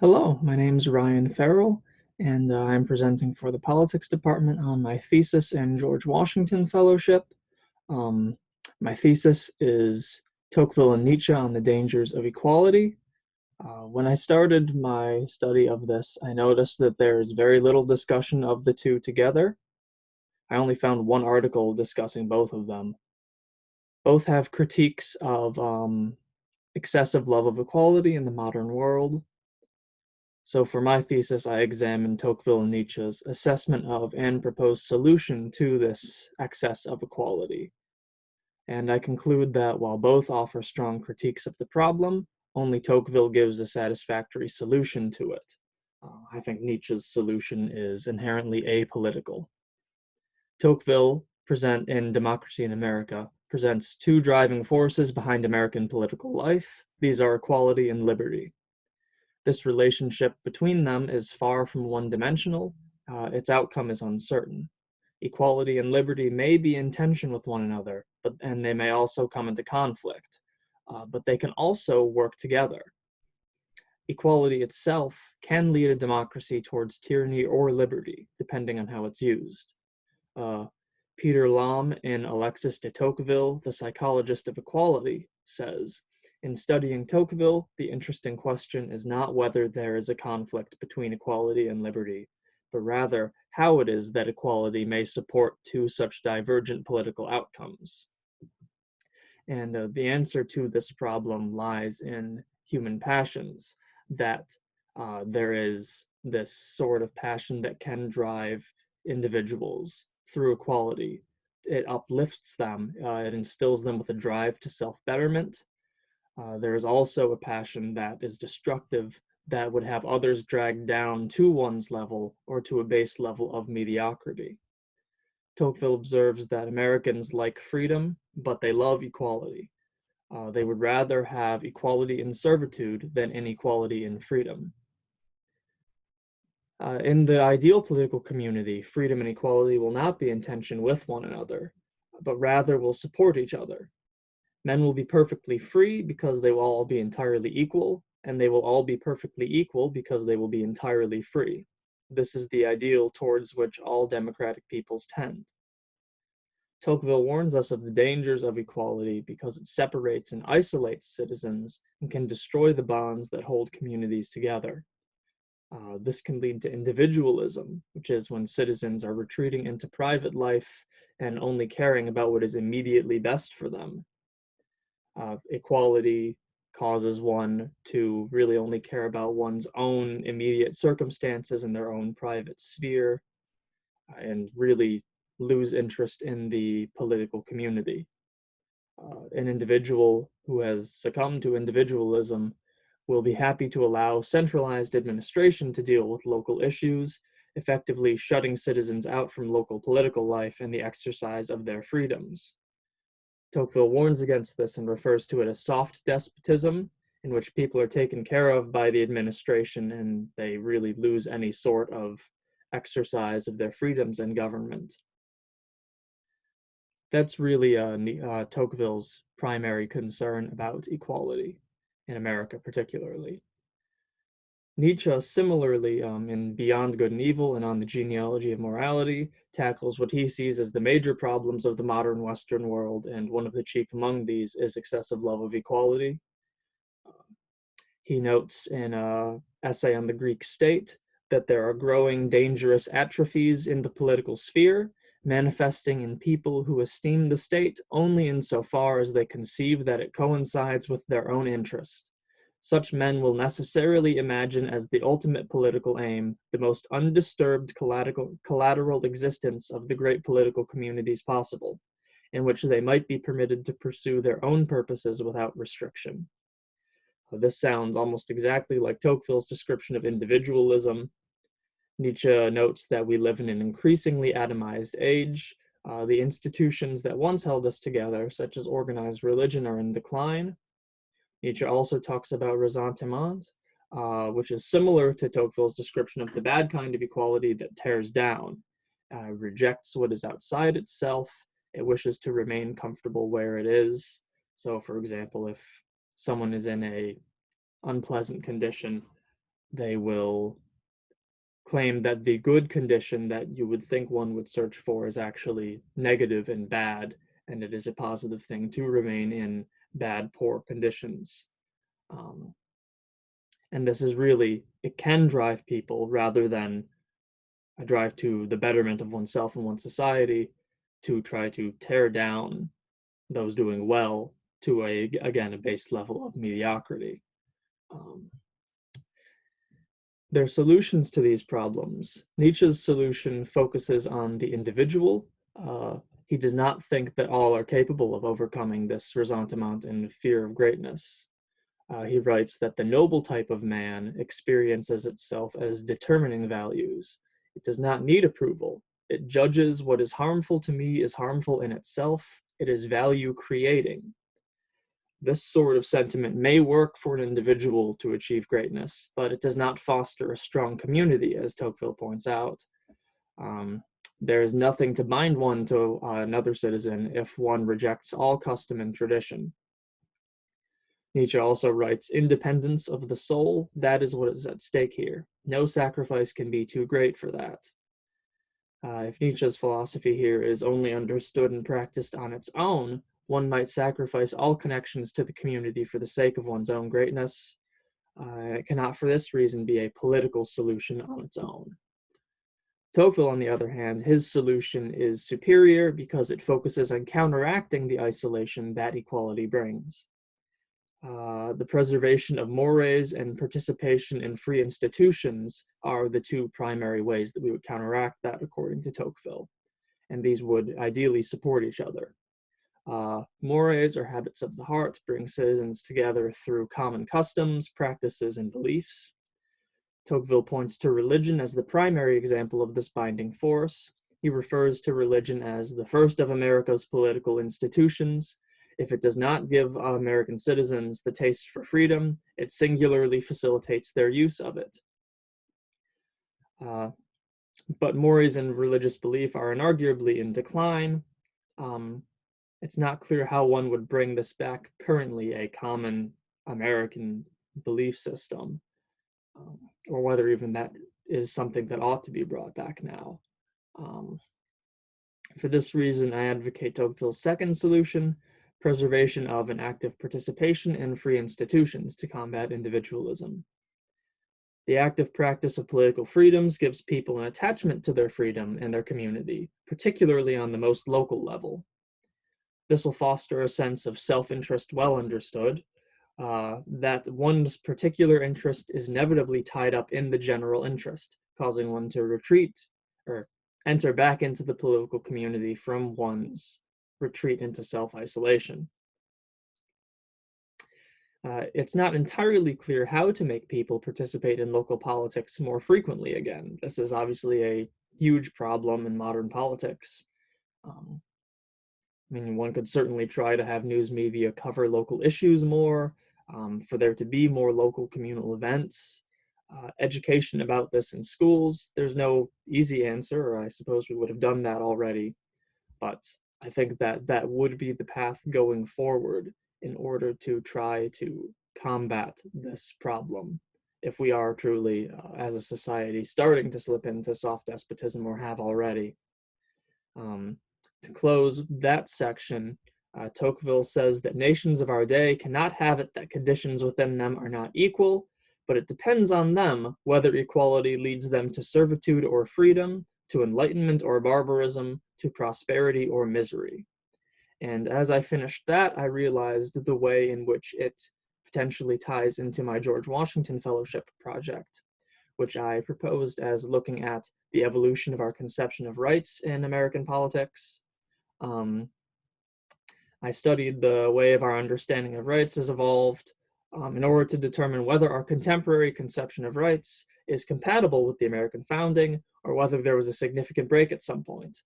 Hello, my name is Ryan Farrell, and I'm presenting for the Politics Department on my thesis and George Washington Fellowship. Um, my thesis is Tocqueville and Nietzsche on the Dangers of Equality. When I started my study of this, I noticed that there is very little discussion of the two together. I only found one article discussing both of them. Both have critiques of excessive love of equality in the modern world. So for my thesis, I examined Tocqueville and Nietzsche's assessment of and proposed solution to this excess of equality. And I conclude that while both offer strong critiques of the problem, only Tocqueville gives a satisfactory solution to it. I think Nietzsche's solution is inherently apolitical. Tocqueville, present in Democracy in America, presents two driving forces behind American political life. These are equality and liberty. This relationship between them is far from one-dimensional. Its outcome is uncertain. Equality and liberty may be in tension with one another, and they may also come into conflict, but they can also work together. Equality itself can lead a democracy towards tyranny or liberty, depending on how it's used. Uh, Peter Lamb in Alexis de Tocqueville, The Psychologist of Equality, says, in studying Tocqueville, the interesting question is not whether there is a conflict between equality and liberty, but rather how it is that equality may support two such divergent political outcomes. And the answer to this problem lies in human passions, that there is this sort of passion that can drive individuals through equality. It uplifts them, it instills them with a drive to self-betterment. There is also a passion that is destructive, that would have others dragged down to one's level or to a base level of mediocrity. Tocqueville observes that Americans like freedom, but they love equality. They would rather have equality in servitude than inequality in freedom. In the ideal political community, freedom and equality will not be in tension with one another, but rather will support each other. Men will be perfectly free because they will all be entirely equal, and they will all be perfectly equal because they will be entirely free. This is the ideal towards which all democratic peoples tend. Tocqueville warns us of the dangers of equality because it separates and isolates citizens and can destroy the bonds that hold communities together. This can lead to individualism, which is when citizens are retreating into private life and only caring about what is immediately best for them. Equality causes one to really only care about one's own immediate circumstances and their own private sphere, and really lose interest in the political community. An individual who has succumbed to individualism will be happy to allow centralized administration to deal with local issues, effectively shutting citizens out from local political life and the exercise of their freedoms. Tocqueville warns against this and refers to it as soft despotism, in which people are taken care of by the administration and they really lose any sort of exercise of their freedoms in government. That's really Tocqueville's primary concern about equality in America, particularly. Nietzsche, similarly, in Beyond Good and Evil and on the Genealogy of Morality, tackles what he sees as the major problems of the modern Western world, and one of the chief among these is excessive love of equality. He notes in an essay on the Greek state that there are growing dangerous atrophies in the political sphere, manifesting in people who esteem the state only insofar as they conceive that it coincides with their own interest. Such men will necessarily imagine as the ultimate political aim the most undisturbed collateral existence of the great political communities possible, in which they might be permitted to pursue their own purposes without restriction. This sounds almost exactly like Tocqueville's description of individualism. Nietzsche notes that we live in an increasingly atomized age. The institutions that once held us together, such as organized religion, are in decline. Nietzsche also talks about ressentiment, which is similar to Tocqueville's description of the bad kind of equality that tears down, rejects what is outside itself. It wishes to remain comfortable where it is. So, for example, if someone is in a unpleasant condition, They will claim that the good condition that you would think one would search for is actually negative and bad, and it is a positive thing to remain in bad, poor conditions. Um, and this is really, it can drive people rather than a drive to the betterment of oneself and one's society to try to tear down those doing well to again, a base level of mediocrity. Um, Their solutions to these problems. Nietzsche's solution focuses on the individual. He does not think that all are capable of overcoming this ressentiment and fear of greatness. He writes that the noble type of man experiences itself as determining values. It does not need approval. It judges what is harmful to me is harmful in itself. It is value creating. This sort of sentiment may work for an individual to achieve greatness, but it does not foster a strong community, as Tocqueville points out. Um, there is nothing to bind one to another citizen if one rejects all custom and tradition. Nietzsche also writes, independence of the soul, that is what is at stake here. No sacrifice can be too great for that. If Nietzsche's philosophy here is only understood and practiced on its own, one might sacrifice all connections to the community for the sake of one's own greatness. It cannot for this reason be a political solution on its own. Tocqueville, on the other hand, his solution is superior because it focuses on counteracting the isolation that equality brings. The preservation of mores and participation in free institutions are the two primary ways that we would counteract that, according to Tocqueville, and these would ideally support each other. Mores, or habits of the heart, bring citizens together through common customs, practices, and beliefs. Tocqueville points to religion as the primary example of this binding force. He refers to religion as the first of America's political institutions. If it does not give American citizens the taste for freedom, it singularly facilitates their use of it. But mores and religious belief are inarguably in decline. It's not clear how one would bring this back currently, a common American belief system, or whether even that is something that ought to be brought back now. For this reason, I advocate Tocqueville's second solution, preservation of an active participation in free institutions to combat individualism. The active practice of political freedoms gives people an attachment to their freedom and their community, particularly on the most local level. This will foster a sense of self-interest well understood, that one's particular interest is inevitably tied up in the general interest, causing one to retreat or enter back into the political community from one's retreat into self-isolation. It's not entirely clear how to make people participate in local politics more frequently again. This is obviously a huge problem in modern politics. I mean, one could certainly try to have news media cover local issues more, for there to be more local communal events, education about this in schools. There's no easy answer, or I suppose we would have done that already, but I think that that would be the path going forward in order to try to combat this problem if we are truly, as a society, starting to slip into soft despotism or have already. To close that section, Tocqueville says that nations of our day cannot have it that conditions within them are not equal, but it depends on them whether equality leads them to servitude or freedom, to enlightenment or barbarism, to prosperity or misery. And as I finished that, I realized the way in which it potentially ties into my George Washington Fellowship project, which I proposed as looking at the evolution of our conception of rights in American politics. I studied the way of our understanding of rights has evolved in order to determine whether our contemporary conception of rights is compatible with the American founding or whether there was a significant break at some point.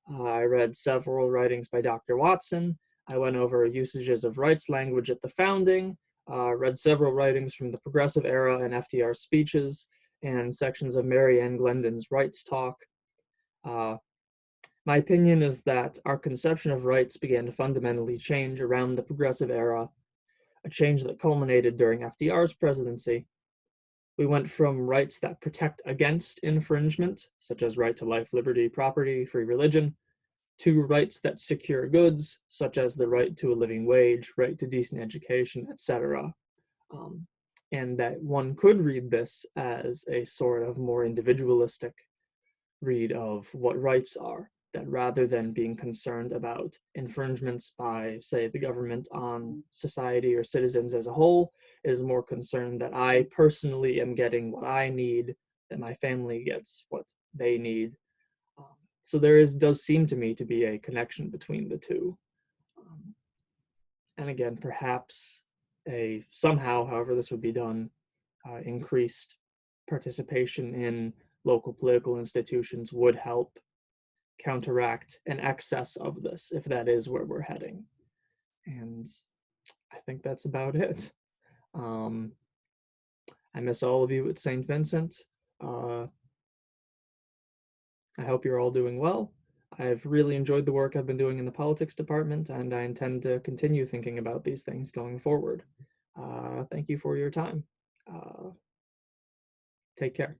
I read several writings by Dr. Watson. I went over usages of rights language at the founding, read several writings from the Progressive Era and FDR speeches, and sections of Mary Ann Glendon's Rights Talk. My opinion is that our conception of rights began to fundamentally change around the Progressive Era, a change that culminated during FDR's presidency. We went from rights that protect against infringement, such as right to life, liberty, property, free religion, to rights that secure goods, such as the right to a living wage, right to decent education, etc. Um, and that one could read this as a sort of more individualistic read of what rights are, that rather than being concerned about infringements by, say, the government on society or citizens as a whole, is more concerned that I personally am getting what I need, that my family gets what they need. Um, so does seem to me to be a connection between the two. Um, and again, perhaps somehow, however this would be done, increased participation in local political institutions would help counteract an excess of this, if that is where we're heading. And I think that's about it. Um, I miss all of you at St. Vincent. Uh, I hope you're all doing well. I've really enjoyed the work I've been doing in the politics department, and I intend to continue thinking about these things going forward. Thank you for your time. Uh, Take care.